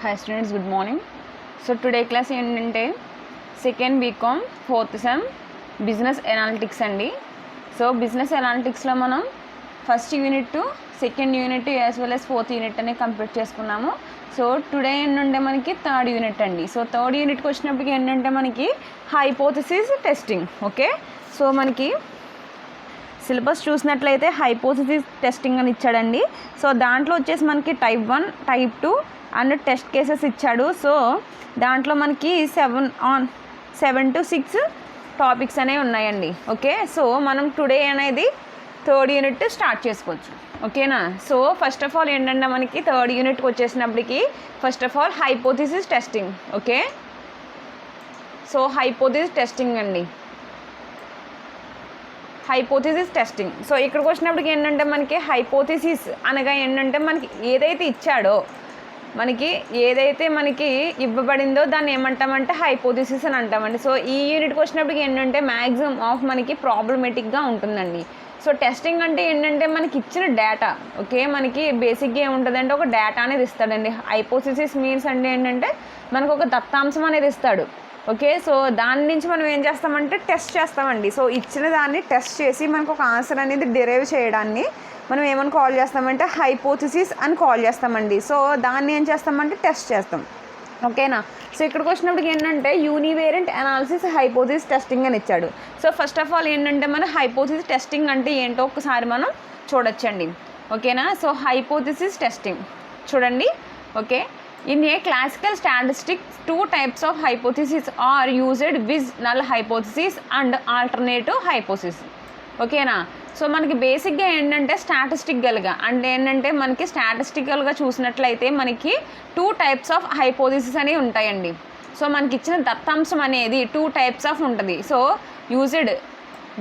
Hi students, good morning. So today class ఏంటంటే second Bcom 4th sem business analytics అండి. So business ఎనాలిటిక్స్లో మనం first unit second unit as well as fourth unit అనేది complete చేసుకున్నాము. So today ఏంటంటే మనకి third unit అండి. So third యూనిట్కి వచ్చినప్పటికి ఏంటంటే మనకి హైపోథెసిస్ టెస్టింగ్. ఓకే, సో మనకి సిలబస్ చూసినట్లయితే హైపోథెసిస్ టెస్టింగ్ అని ఇచ్చాడండి. సో దాంట్లో వచ్చేసి మనకి type 1, type 2 and test cases ఇచ్చాడు. సో దాంట్లో మనకి 7 to 6 టాపిక్స్ అనేవి ఉన్నాయండి. ఓకే, సో మనం టుడే అనేది థర్డ్ యూనిట్ స్టార్ట్ చేసుకోవచ్చు. ఓకేనా. సో ఫస్ట్ ఆఫ్ ఆల్ ఏంటంటే మనకి థర్డ్ యూనిట్కి వచ్చేసినప్పటికి first of all hypothesis testing. Okay, so hypothesis testing అండి, హైపోథెసిస్ టెస్టింగ్. సో ఇక్కడికి వచ్చినప్పటికి ఏంటంటే మనకి హైపోథెసిస్ అనగా ఏంటంటే మనకి ఏదైతే ఇచ్చాడో, మనకి ఏదైతే మనకి ఇవ్వబడిందో దాన్ని ఏమంటామంటే హైపోథెసిస్ అని అంటామండి. సో ఈ యూనిట్కి వచ్చినప్పటికి ఏంటంటే మ్యాక్సిమం ఆఫ్ మనకి ప్రాబ్లమేటిక్గా ఉంటుందండి. సో టెస్టింగ్ అంటే ఏంటంటే మనకి ఇచ్చిన డేటా, ఓకే, మనకి బేసిక్గా ఏముంటుందంటే ఒక డేటా అనేది ఇస్తాడండి. హైపోథెసిస్ మీన్స్ అంటే ఏంటంటే మనకు ఒక దత్తాంశం అనేది ఇస్తాడు. ఓకే, సో దాని నుంచి మనం ఏం చేస్తామంటే టెస్ట్ చేస్తామండి. సో ఇచ్చిన దాన్ని టెస్ట్ చేసి మనకు ఒక ఆన్సర్ అనేది డిరైవ్ చేయడాన్ని మనం ఏమని కాల్ చేస్తామంటే హైపోథెసిస్ అని కాల్ చేస్తామండి. సో దాన్ని ఏం చేస్తామంటే టెస్ట్ చేస్తాం. ఓకేనా. సో ఇక్కడికి వచ్చినప్పటికి ఏంటంటే యూనివేరియంట్ అనాలిసిస్ హైపోథెసిస్ టెస్టింగ్ అని ఇచ్చాడు. సో ఫస్ట్ ఆఫ్ ఆల్ ఏంటంటే మన హైపోథెసిస్ టెస్టింగ్ అంటే ఏంటో ఒకసారి మనం చూడొచ్చండి. ఓకేనా. సో హైపోథెసిస్ టెస్టింగ్ చూడండి. Okay, in a classical statistics, two types of hypotheses are used with null hypothesis and alternative hypothesis. ఓకేనా. సో మనకి బేసిక్గా ఏంటంటే స్టాటిస్టికల్గా అంటే ఏంటంటే మనకి స్టాటిస్టికల్గా చూసినట్లయితే మనకి 2 types ఆఫ్ హైపోథెసిస్ అనేవి ఉంటాయండి. సో మనకి ఇచ్చిన దత్తాంశం అనేది 2 types ఆఫ్ ఉంటుంది. So used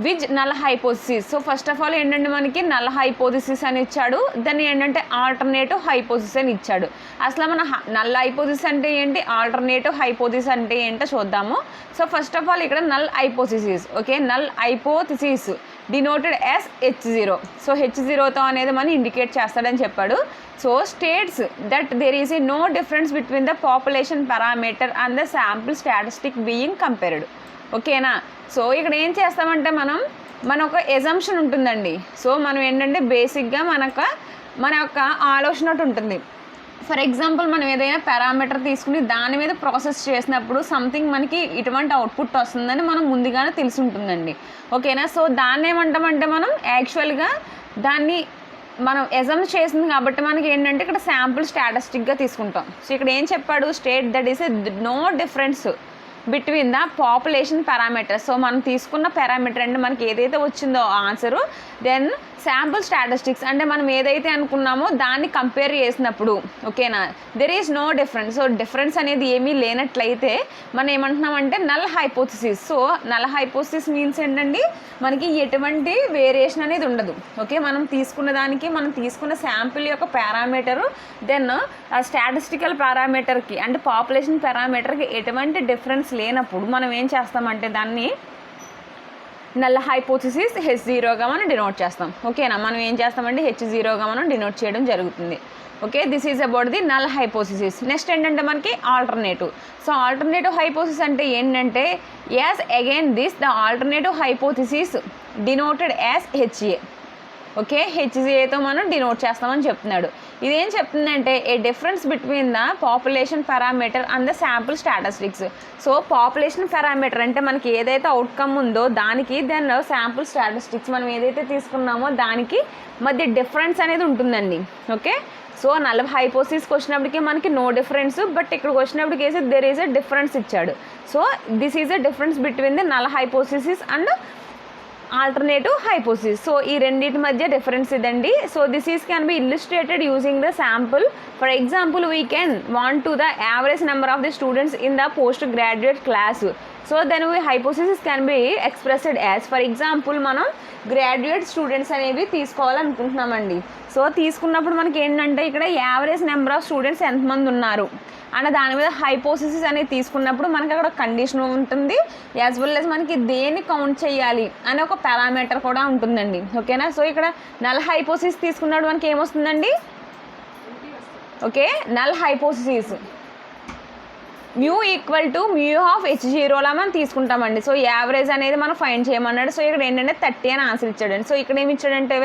which null hypothesis. So first of all ఏంటంటే మనకి నల్ హైపోథెసిస్ అని ఇచ్చాడు, దాన్ని ఏంటంటే ఆల్టర్నేటివ్ హైపోథెసిస్ అని ఇచ్చాడు. అసలు మన నల్ హైపోథెసిస్ అంటే ఏంటి, ఆల్టర్నేటివ్ హైపోథెసిస్ అంటే ఏంటో చూద్దాము. సో ఫస్ట్ ఆఫ్ ఆల్ ఇక్కడ null hypothesis. Okay, null hypothesis denoted as H0. So H0తో అనేది మనం ఇండికేట్ చేస్తాడని చెప్పాడు. So states that there is a no difference between the population parameter and the sample statistic being compared. ఓకేనా. So ఇక్కడ ఏం చేస్తామంటే మన ఒక ఎజంప్షన్ ఉంటుందండి. సో మనం ఏంటంటే బేసిక్గా మన యొక్క ఆలోచన ఉంటుంది. ఫర్ ఎగ్జాంపుల్ మనం ఏదైనా పారామీటర్ తీసుకుని దాని మీద ప్రాసెస్ చేసినప్పుడు సంథింగ్ మనకి ఇటువంటి అవుట్పుట్ వస్తుందని మనం ముందుగానే తెలిసి ఉంటుందండి. ఓకేనా. సో దాన్ని ఏమంటామంటే మనం యాక్చువల్గా దాన్ని మనం ఎజమ్ చేసింది కాబట్టి మనకి ఏంటంటే ఇక్కడ శాంపుల్ స్టాటిస్టిక్గా తీసుకుంటాం. సో ఇక్కడ ఏం చెప్పాడు, state that is no difference between the population parameter. So మనం తీసుకున్న పారామీటర్ అంటే మనకి ఏదైతే వచ్చిందో ఆన్సరు, దెన్ శాంపుల్ స్టాటిస్టిక్స్ అంటే మనం ఏదైతే అనుకున్నామో దాన్ని కంపేర్ చేసినప్పుడు, ఓకేనా, there is no difference. So difference అనేది ఏమీ లేనట్లయితే మనం ఏమంటున్నామంటే null hypothesis. So null hypothesis means ఏంటండి, మనకి ఎటువంటి వేరియేషన్ అనేది ఉండదు. ఓకే, మనం తీసుకున్న దానికి మనం తీసుకున్న శాంపిల్ యొక్క పారామీటరు దెన్ స్టాటిస్టికల్ పారామీటర్కి అంటే పాపులేషన్ పారామీటర్కి ఎటువంటి డిఫరెన్స్ లేనప్పుడు మనం ఏం చేస్తామంటే దాన్ని నల్ హైపోథెసిస్ H0గా మనం డినోట్ చేస్తాం. ఓకేనా. మనం ఏం చేస్తామంటే H0గా మనం డినోట్ చేయడం జరుగుతుంది. Okay, this is about the null hypothesis. Next ఏంటంటే మనకి ఆల్టర్నేటివ్. సో ఆల్టర్నేటివ్ హైపోథెసిస్ అంటే ఏంటంటే as again this the alternative hypothesis denoted as HA. Okay, HAతో మనం డినోట్ చేస్తామని చెప్తున్నాడు. ఇదేం చెప్తుందంటే a difference between the population parameter and the sample statistics. So population parameter అంటే మనకి ఏదైతే అవుట్కమ్ ఉందో దానికి దెన్ శాంపుల్ స్టాటిస్టిక్స్ మనం ఏదైతే తీసుకున్నామో దానికి మధ్య డిఫరెన్స్ అనేది ఉంటుందండి. ఓకే, సో నల్ హైపోథెసిస్కి వచ్చినప్పటికీ మనకి నో డిఫరెన్స్, బట్ ఇక్కడికి వచ్చినప్పటికీ దెర్ ఈజ్ ఎ డిఫరెన్స్ ఇచ్చాడు. So this is a difference between the null hypothesis and alternative hypothesis. So ఈ రెండింటి మధ్య డిఫరెన్స్ ఇదండి. So this is can be illustrated using the sample. For example we can want to the average number of the students in the post graduate class. So then we hypothesis can be expressed as, for example మనం graduate students అనేవి తీసుకోవాలనుకుంటున్నామండి. So తీసుకున్నప్పుడు మనకి ఏంటంటే ఇక్కడ average number of students ఎంతమంది ఉన్నారు అన్న దాని మీద హైపోథెసిస్ అనేది తీసుకున్నప్పుడు మనకి అక్కడ కండిషన్ ఉంటుంది, యాజ్ వెల్ యాజ్ మనకి దేన్ని కౌంట్ చేయాలి అనే ఒక పారామీటర్ కూడా ఉంటుందండి. ఓకేనా. సో ఇక్కడ నల్ హైపోథెసిస్ తీసుకున్నప్పుడు మనకి ఏమొస్తుందండి, okay, null hypothesis mu equal to mu of H0లా మనం తీసుకుంటామండి. సో యావరేజ్ అనేది మనం ఫైండ్ చేయమన్నాడు. సో ఇక్కడ ఏంటంటే 30 అని ఆన్సర్ ఇచ్చాడండి. సో ఇక్కడ ఏమి ఇచ్చాడంటే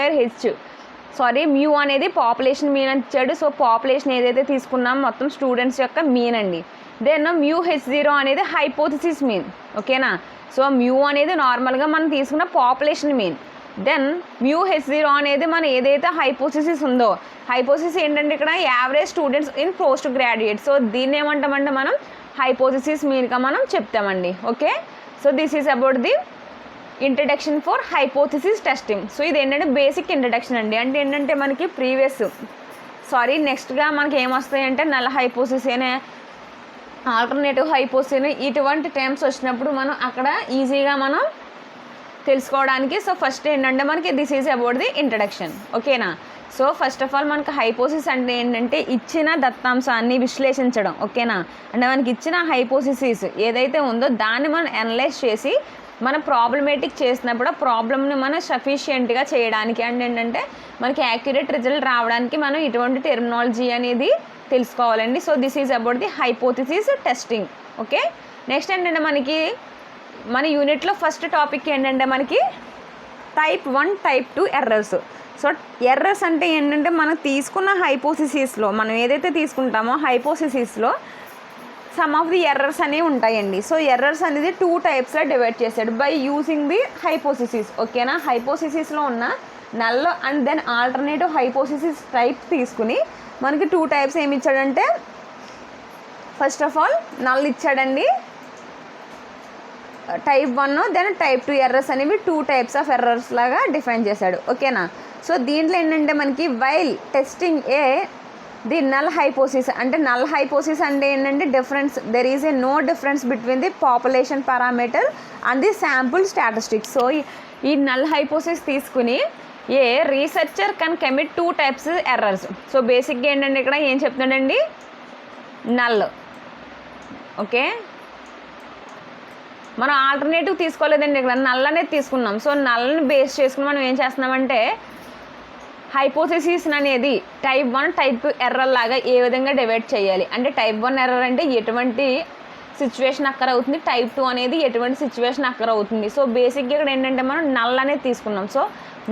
మ్యూ అనేది పాపులేషన్ మీన్ అని ఇచ్చాడు. సో పాపులేషన్ ఏదైతే తీసుకున్నామో మొత్తం స్టూడెంట్స్ యొక్క మీన్ అండి. దెన్ మ్యూ H0 అనేది హైపోథసిస్ మీన్. ఓకేనా. సో మ్యూ అనేది నార్మల్గా మనం తీసుకున్న population mean. Then mu H0 అనేది మనం ఏదైతే హైపోథసిస్ ఉందో, హైపోథసిస్ ఏంటంటే ఇక్కడ average students in post graduate. So దీన్ని ఏమంటామంటే మనం హైపోథసిస్ మీన్గా మనం చెప్తామండి. Okay. So this is about the introduction for hypothesis testing. So ఇది ఏంటంటే బేసిక్ ఇంట్రడక్షన్ అండి. అంటే ఏంటంటే మనకి నెక్స్ట్గా మనకి ఏమొస్తాయంటే నల్ హైపోథసిస్ అనే ఆల్టర్నేటివ్ హైపోథసిస్ ఇటువంటి టర్మ్స్ వచ్చినప్పుడు మనం అక్కడ ఈజీగా మనం తెలుసుకోవడానికి. సో ఫస్ట్ ఏంటంటే మనకి this is about the introduction. ఓకేనా. సో ఫస్ట్ ఆఫ్ ఆల్ మనకి హైపోథసిస్ అంటే ఏంటంటే ఇచ్చిన దత్తాంశాన్ని విశ్లేషించడం. ఓకేనా. అంటే మనకి ఇచ్చిన హైపోథసిస్ ఏదైతే ఉందో దాన్ని మనం అనలైజ్ చేసి మన ప్రాబ్లమేటిక్ చేసినప్పుడు ఆ ప్రాబ్లమ్ని మనం సఫిషియెంట్గా చేయడానికి అండ్ ఏంటంటే మనకి యాక్యురేట్ రిజల్ట్ రావడానికి మనం ఇటువంటి టెర్మినాలజీ అనేది తెలుసుకోవాలండి. So this is about the hypothesis testing. Okay. Next ఏంటంటే మనకి మన యూనిట్లో ఫస్ట్ టాపిక్ ఏంటంటే మనకి type 1 type 2 errors. So errors అంటే ఏంటంటే మనం తీసుకున్న హైపోథసిస్లో మనం ఏదైతే తీసుకుంటామో హైపోథసిస్లో సమ్ ఆఫ్ ది ఎర్రర్స్ అనేవి ఉంటాయండి. సో ఎర్రర్స్ అనేది 2 టైప్స్లో డివైడ్ చేశాడు బై యూజింగ్ ది హైపోథసిస్. ఓకేనా. హైపోథసిస్లో ఉన్న null and then alternative hypothesis type తీసుకుని మనకి 2 టైప్స్ ఏమి ఇచ్చాడంటే ఫస్ట్ ఆఫ్ ఆల్ నల్ ఇచ్చాడండి, టైప్ 1 దెన్ టైప్ 2 ఎర్రర్స్ అనేవి 2 టైప్స్ ఆఫ్ ఎర్రర్స్ లాగా డిఫైన్ చేశాడు. ఓకేనా. సో దీంట్లో ఏంటంటే మనకి while testing the null hypothesis అంటే నల్ హైపోసిస్ అంటే ఏంటంటే there is a no difference between the population parameter and the sample statistics. So ఈ నల్ హైపోసిస్ తీసుకుని researcher can commit 2 types errors. So బేసిక్గా ఏంటంటే ఇక్కడ ఏం చెప్తున్నాడండి నల్. ఓకే. మనం ఆల్టర్నేటివ్ తీసుకోలేదండి, ఇక్కడ నల్ అనేది తీసుకున్నాం. సో నల్ని బేస్ చేసుకుని మనం ఏం చేస్తున్నామంటే హైపోథసిస్ అనేది టైప్ 1 టైప్ 2 ఎర్రర్ లాగా ఏ విధంగా డివైడ్ చేయాలి అంటే టైప్ 1 ఎర్రర్ అంటే ఎటువంటి సిచ్యువేషన్ అక్కర్ అవుతుంది, టైప్ 2 అనేది ఎటువంటి సిచ్యువేషన్ అక్కర్ అవుతుంది. సో బేసిక్గా ఇక్కడ ఏంటంటే మనం నల్ అనేది తీసుకున్నాం. సో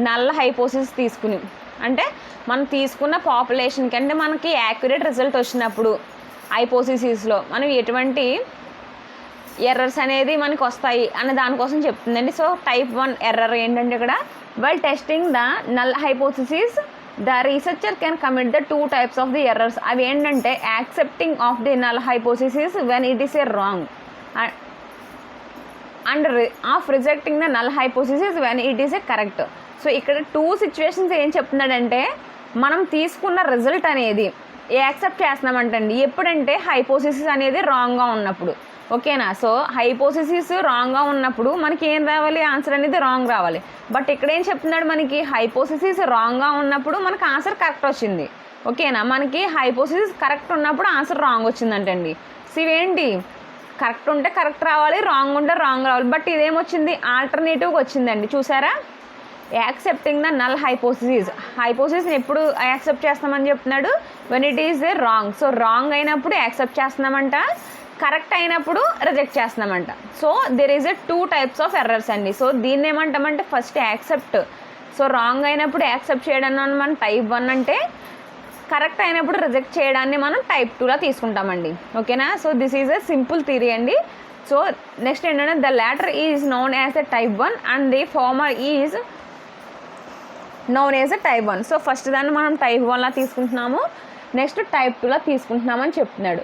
నల్ హైపోథసిస్ తీసుకుని అంటే మనం తీసుకున్న పాపులేషన్ కంటే మనకి యాక్యురేట్ రిజల్ట్ వచ్చినప్పుడు హైపోథసిస్లో మనం ఎటువంటి ఎర్రర్స్ అనేది మనకు వస్తాయి అనే దానికోసం చెప్తుందండి. సో టైప్ 1 ఎర్రర్ ఏంటంటే ఇక్కడ while testing the null hypothesis the researcher can commit the 2 types of the errors. అవి ఏంటంటే accepting of the null hypothesis when it is a wrong and of rejecting the null hypothesis when it is a correct. So ఇక్కడ 2 situations ఏం చెప్తున్నాడంటే మనం తీసుకున్న result అనేది accept చేస్తున్నామంటండి ఎప్పుడంటే hypothesis అనేది రాంగ్గా ఉన్నప్పుడు. ఓకేనా. సో హైపోథసిస్ రాంగ్గా ఉన్నప్పుడు మనకి ఏం రావాలి, ఆన్సర్ అనేది రాంగ్ రావాలి. బట్ ఇక్కడ ఏం చెప్తున్నాడు మనకి హైపోథసిస్ రాంగ్గా ఉన్నప్పుడు మనకి ఆన్సర్ కరెక్ట్ వచ్చింది. ఓకేనా. మనకి హైపోథసిస్ కరెక్ట్ ఉన్నప్పుడు ఆన్సర్ రాంగ్ వచ్చిందంటండి. సో ఇవేంటి కరెక్ట్ ఉంటే కరెక్ట్ రావాలి, రాంగ్ ఉంటే రాంగ్ రావాలి. బట్ ఇదేమొచ్చింది ఆల్టర్నేటివ్గా వచ్చిందండి. చూసారా. యాక్సెప్టింగ్ ద నల్ హైపోథసిస్ని ఎప్పుడు యాక్సెప్ట్ చేస్తామని చెప్తున్నాడు when it is a wrong. So wrong అయినప్పుడు యాక్సెప్ట్ చేస్తున్నామంట, కరెక్ట్ అయినప్పుడు రిజెక్ట్ చేస్తున్నామంట. So there is a 2 types of errors అండి. సో దీన్ని ఏమంటామంటే ఫస్ట్ యాక్సెప్ట్. సో రాంగ్ అయినప్పుడు యాక్సెప్ట్ చేయడాన్ని మనం టైప్ 1 అంటే, కరెక్ట్ అయినప్పుడు రిజెక్ట్ చేయడాన్ని మనం టైప్ 2లా తీసుకుంటామండి. ఓకేనా. So this is a simple theory అండి. సో నెక్స్ట్ ఏంటంటే the latter is known as a type 1 and the former is known as a type 1. So first దాన్ని మనం టైప్ 1లా తీసుకుంటున్నాము, నెక్స్ట్ టైప్ 2లా తీసుకుంటున్నామని చెప్తున్నాడు.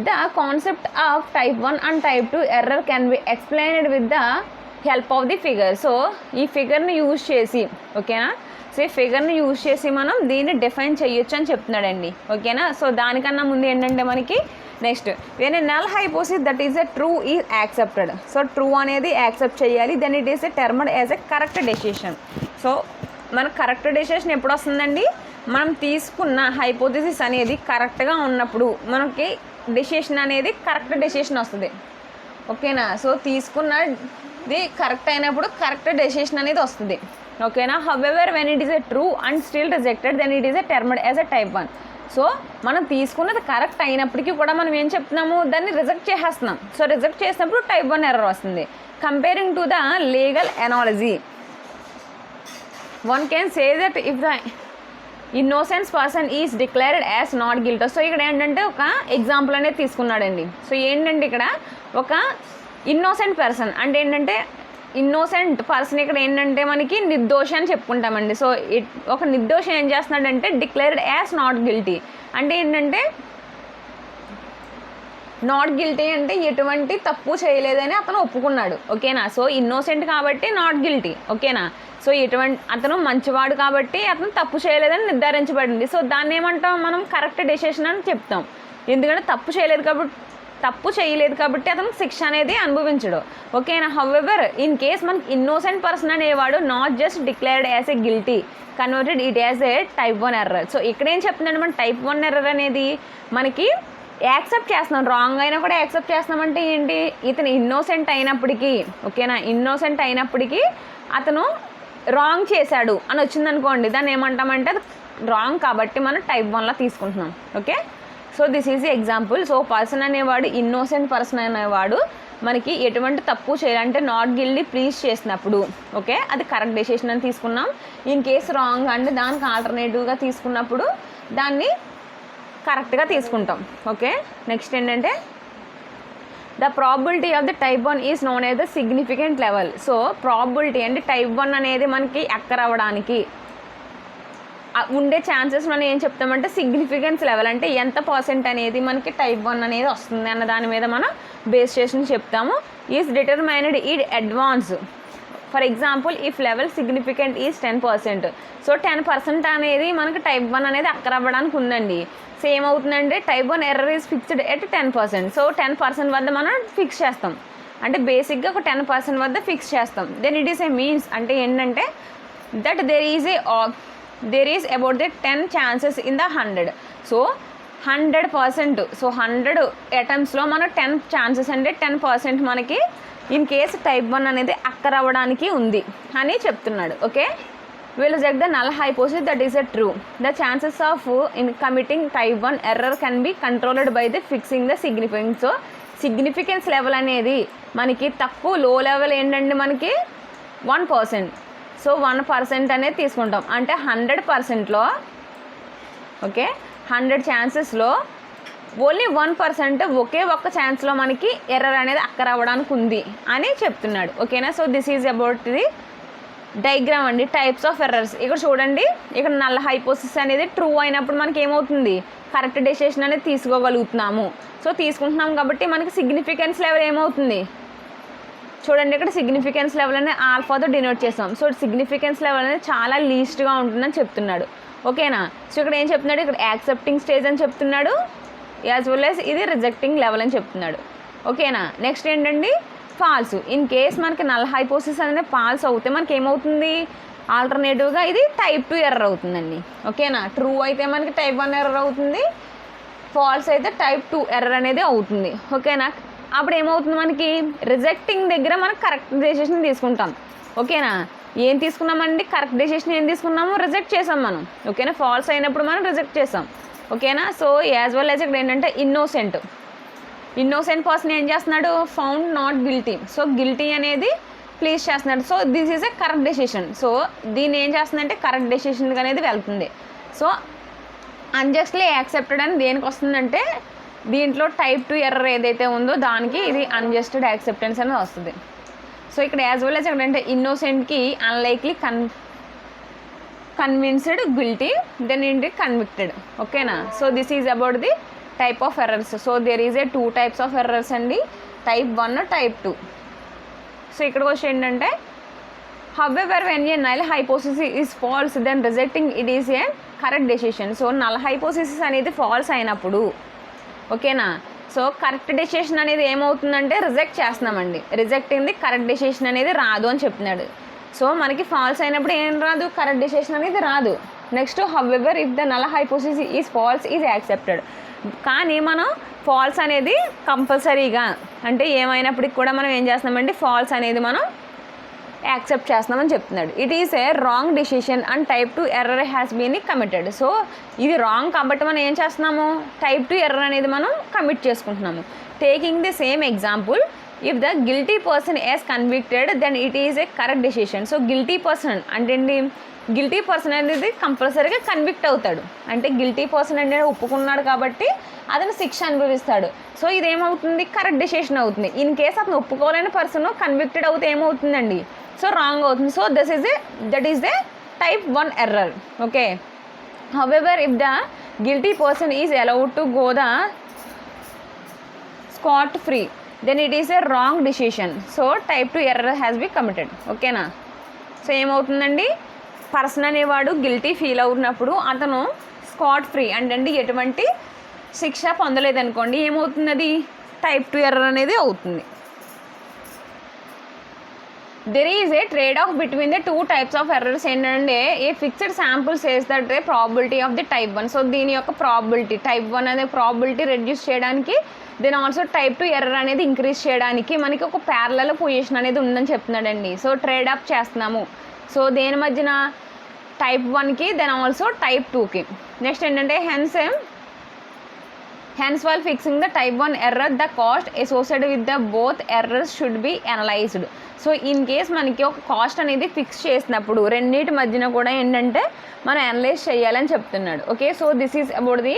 The concept of type 1 and type 2 error can be explained with the help of the figure. So ఈ ఫిగర్ని use చేసి ఓకేనా. So ఈ ఫిగర్ని use చేసి మనం దీన్ని డిఫైన్ చేయొచ్చు అని చెప్తున్నాడండి. ఓకేనా. సో దానికన్నా ముందు ఏంటంటే మనకి next when a null hypothesis that is a true is accepted. So true అనేది యాక్సెప్ట్ చేయాలి, then it is a termed as a correct decision. So మనకు కరెక్ట్ డెసిషన్ ఎప్పుడు వస్తుందండి, మనం తీసుకున్న హైపోథసిస్ అనేది కరెక్ట్గా ఉన్నప్పుడు మనకి డెసిషన్ అనేది కరెక్ట్ డెసిషన్ వస్తుంది. ఓకేనా. సో తీసుకున్నది కరెక్ట్ అయినప్పుడు కరెక్ట్ డెసిషన్ అనేది వస్తుంది. ఓకేనా. However when it is a true and still rejected then it is a termed as a type 1. So మనం తీసుకున్నది కరెక్ట్ అయినప్పటికీ కూడా మనం ఏం చెప్తున్నాము, దాన్ని రిజెక్ట్ చేసేస్తున్నాం. సో రిజెక్ట్ చేసినప్పుడు టైప్ 1 ఎర్రర్ వస్తుంది. Comparing to the legal analogy, one can say that if the innocence person is declared as not guilty. So ఇక్కడ ఏంటంటే ఒక ఎగ్జాంపుల్ అనేది తీసుకున్నాడండి. సో ఏంటంటే ఇక్కడ ఒక ఇన్నోసెంట్ పర్సన్ అంటే ఏంటంటే ఇన్నోసెంట్ పర్సన్ ఇక్కడ ఏంటంటే మనకి నిర్దోషి అని చెప్పుకుంటామండి. సో ఒక నిర్దోషి ఏం చేస్తున్నాడంటే డిక్లేర్డ్ యాజ్ నాట్ గిల్టీ అంటే ఏంటంటే నాట్ గిల్టీ అంటే ఎటువంటి తప్పు చేయలేదని అతను ఒప్పుకున్నాడు. ఓకేనా. సో ఇన్నోసెంట్ కాబట్టి నాట్ గిల్టీ. ఓకేనా. సో అతను మంచివాడు కాబట్టి అతను తప్పు చేయలేదని నిర్ధారించబడింది. సో దాన్ని ఏమంటాం మనం, కరెక్ట్ డెసిషన్ అని చెప్తాం. ఎందుకంటే తప్పు చేయలేదు కాబట్టి అతను శిక్ష అనేది అనుభవించడు. ఓకేనా. హౌవెవర్ ఇన్ కేస్ మనకి ఇన్నోసెంట్ పర్సన్ అనేవాడు not just declared as a guilty, converted it as a type 1 error. So ఇక్కడ ఏం చెప్తుందంటే మన టైప్ 1 ఎర్రర్ అనేది మనకి యాక్సెప్ట్ చేస్తున్నాం, రాంగ్ అయినా కూడా యాక్సెప్ట్ చేస్తున్నామంటే ఏంటి, ఇతను ఇన్నోసెంట్ అయినప్పటికీ, ఓకేనా, ఇన్నోసెంట్ అయినప్పటికీ అతను రాంగ్ చేశాడు అని వచ్చిందనుకోండి, దాన్ని ఏమంటామంటే అది రాంగ్ కాబట్టి మనం టైప్ 1లా తీసుకుంటున్నాం. Okay. So this is the example. So person అనేవాడు, ఇన్నోసెంట్ పర్సన్ అనేవాడు మనకి ఎటువంటి తప్పు చేయాలంటే నాట్ గిల్టీ ప్లీజ్ చేసినప్పుడు, ఓకే, అది కరెక్ట్ డెసిషన్ అని తీసుకున్నాం. ఇన్ కేస్ రాంగ్ అంటే దానికి ఆల్టర్నేటివ్గా తీసుకున్నప్పుడు దాన్ని కరెక్ట్గా తీసుకుంటాం. ఓకే. నెక్స్ట్ ఏంటంటే the probability of the type 1 is known as the significant level. So probability అంటే టైప్ 1 అనేది మనకి ఎక్కరవ్వడానికి ఉండే ఛాన్సెస్ మనం ఏం చెప్తామంటే సిగ్నిఫికెన్స్ లెవెల్ అంటే ఎంత పర్సెంట్ అనేది మనకి టైప్ 1 అనేది వస్తుంది అన్న దాని మీద మనం బేస్ చేసి చెప్తాము. Is determined in advance. For example if level significant is 10%. So 10% అనేది మనకి టైప్ 1 అనేది అక్కరవ్వడానికి ఉందండి. సేమ్ అవుతుందంటే type 1 error is fixed at 10%. So 10% వద్ద మనం ఫిక్స్ చేస్తాం, అంటే బేసిక్గా ఒక 10% వద్ద ఫిక్స్ చేస్తాం. Then it is a means అంటే ఏంటంటే that there is about the 10 chances in the 100. So 100%, so 100 అటెంప్ట్స్లో మనం 10 ఛాన్సెస్ అంటే 10% మనకి ఇన్ కేస్ టైప్ 1 అనేది అక్కరవ్వడానికి ఉంది అని చెప్తున్నాడు. Okay. We'll reject the null hypothesis that is a true. The chances of in committing type 1 error can be controlled by the fixing the significance. So significance level అనేది మనకి తక్కువ లో level ఏంటంటే మనకి 1%. సో 1% అనేది తీసుకుంటాం, అంటే 100%లో, ఓకే, 100 ఛాన్సెస్లో ఓన్లీ 1% ఒకే ఒక్క ఛాన్స్లో మనకి ఎర్రర్ అనేది అక్కరవ్వడానికి ఉంది అని చెప్తున్నాడు. ఓకేనా. So this is about the diagram అండి, టైప్స్ ఆఫ్ ఎర్రర్స్. ఇక్కడ చూడండి, ఇక్కడ నల్ హైపోథిసిస్ అనేది ట్రూ అయినప్పుడు మనకి ఏమవుతుంది, కరెక్ట్ డెసిషన్ అనేది తీసుకోగలుగుతున్నాము. సో తీసుకుంటున్నాం కాబట్టి మనకి సిగ్నిఫికెన్స్ లెవెల్ ఏమవుతుంది చూడండి, ఇక్కడ సిగ్నిఫికెన్స్ లెవెల్ అనేది ఆల్ఫాతో డినోట్ చేస్తాం. సో సిగ్నిఫికెన్స్ లెవెల్ అనేది చాలా లీస్ట్గా ఉంటుందని చెప్తున్నాడు. ఓకేనా. సో ఇక్కడ ఏం చెప్తున్నాడు, ఇక్కడ యాక్సెప్టింగ్ స్టేజ్ అని చెప్తున్నాడు, యాజ్ వెల్ యాజ్ ఇది రిజెక్టింగ్ లెవెల్ అని చెప్తున్నాడు. ఓకేనా. నెక్స్ట్ ఏంటండి, ఫాల్స్. ఇన్ కేస్ మనకి నల్ హైపోథిసిస్ అనేది ఫాల్స్ అవుతే మనకి ఏమవుతుంది, ఆల్టర్నేటివ్గా ఇది టైప్ 2 ఎర్రర్ అవుతుందండి. ఓకేనా. ట్రూ అయితే మనకి టైప్ 1 ఎర్రర్ అవుతుంది, ఫాల్స్ అయితే టైప్ 2 ఎర్రర్ అనేది అవుతుంది. ఓకేనా. అప్పుడు ఏమవుతుంది, మనకి రిజెక్టింగ్ దగ్గర మనం కరెక్ట్ డెసిషన్ తీసుకుంటాం. ఓకేనా. ఏం తీసుకున్నామండి, కరెక్ట్ డెసిషన్ ఏం తీసుకున్నాము, రిజెక్ట్ చేసాం మనం. ఓకేనా. ఫాల్స్ అయినప్పుడు మనం రిజెక్ట్ చేసాం. ఓకేనా. సో యాజ్ వెల్ యాజ్ ఇక్కడ ఏంటంటే ఇన్నోసెంట్ పర్సన్ ఏం చేస్తున్నాడు, found not guilty. So guilty అనేది ప్లీజ్ చేస్తున్నాడు. So this is a correct decision. So దీన్ని ఏం చేస్తుందంటే కరెక్ట్ డెసిషన్ అనేది వెళ్తుంది. సో అన్జస్ట్లీ యాక్సెప్టెడ్ అని దేనికి వస్తుందంటే దీంట్లో టైప్ 2 ఎర్రర్ ఏదైతే ఉందో దానికి ఇది అన్జస్టెడ్ యాక్సెప్టెన్స్ అనేది వస్తుంది. సో ఇక్కడ యాజ్ వెల్ యాజ్ ఇక్కడ అంటే ఇన్నోసెంట్కి అన్లైక్లీ కన్విన్స్డ్ గిల్టీ, దెన్ ఏంటి కన్విక్టెడ్. ఓకేనా. So this is about the type of errors. So there is a 2 types of errors అండి, టైప్ 1, టైప్ 2. సో ఇక్కడికి వచ్చి ఏంటంటే however when a null hypothesis is false then rejecting it is a correct decision. So null hypothesis అనేది false అయినప్పుడు, ఓకేనా, so correct decision అనేది ఏమవుతుందంటే reject చేస్తున్నామండి. రిజెక్టింగ్ ది కరెక్ట్ డెసిషన్ అనేది రాదు అని చెప్తున్నాడు. సో మనకి ఫాల్స్ అయినప్పుడు ఏం రాదు, కరెక్ట్ డెసిషన్ అనేది రాదు. Next however if the null hypothesis is falls is accepted. కానీ మనం ఫాల్స్ అనేది కంపల్సరీగా అంటే ఏమైనప్పటికి కూడా మనం ఏం చేస్తున్నామంటే ఫాల్స్ అనేది మనం యాక్సెప్ట్ చేస్తున్నామని చెప్తున్నాడు. It is a wrong decision and type 2 error has been committed. So ఇది రాంగ్ కాబట్టి మనం ఏం చేస్తున్నాము, టైప్ 2 ఎర్రర్ అనేది మనం కమిట్ చేసుకుంటున్నాము. Taking the same example, if the guilty person is convicted then it is a correct decision. So guilty person అంటే guilty person అనేది కంపల్సరీగా కన్విక్ట్ అవుతాడు. అంటే గిల్టీ పర్సన్ అనేది ఒప్పుకున్నాడు కాబట్టి అతను శిక్ష అనుభవిస్తాడు. సో ఇదేమవుతుంది, కరెక్ట్ డిసిషన్ అవుతుంది. ఇన్ కేస్ అతను ఒప్పుకోలేని పర్సన్ కన్విక్టెడ్ అవుతే ఏమవుతుందండి, సో రాంగ్ అవుతుంది. So that is a type 1 error. Okay. However if the guilty person is allowed to go the scot free then it is a wrong decision. So type 2 error has be committed. ఓకేనా. So ఏమవుతుందండి, person అనేవాడు guilty feel అవుతున్నప్పుడు అతను Scott free అంటే ఎటువంటి శిక్ష పొందలేదనుకోండి, ఏమవుతుంది, అది టైప్ 2 ఎర్రర్ అనేది అవుతుంది. There is a trade off between the 2 types of errors. ఏంటంటే a fixed sample says that the probability of the type 1. సో దీని యొక్క ప్రాబిలిటీ టైప్ 1 అనే ప్రాబిలిటీ రెడ్యూస్ చేయడానికి, దెన్ ఆల్సో టైప్ 2 ఎర్రర్ అనేది ఇంక్రీజ్ చేయడానికి మనకి ఒక ప్యారలల్ పొజిషన్ అనేది ఉందని చెప్తున్నాడండి. సో ట్రేడ్ ఆఫ్ చేస్తున్నాము. సో దేని మధ్యన, టైప్ 1కి దెన్ ఆల్సో టైప్ 2కి. నెక్స్ట్ ఏంటంటే hence while fixing the type 1 error the cost associated with the both errors should be analyzed. So in case మనకి ఒక కాస్ట్ అనేది ఫిక్స్ చేసినప్పుడు రెండింటి మధ్యన కూడా ఏంటంటే మనం అనలైజ్ చేయాలని చెప్తున్నాడు. Okay. So this is about the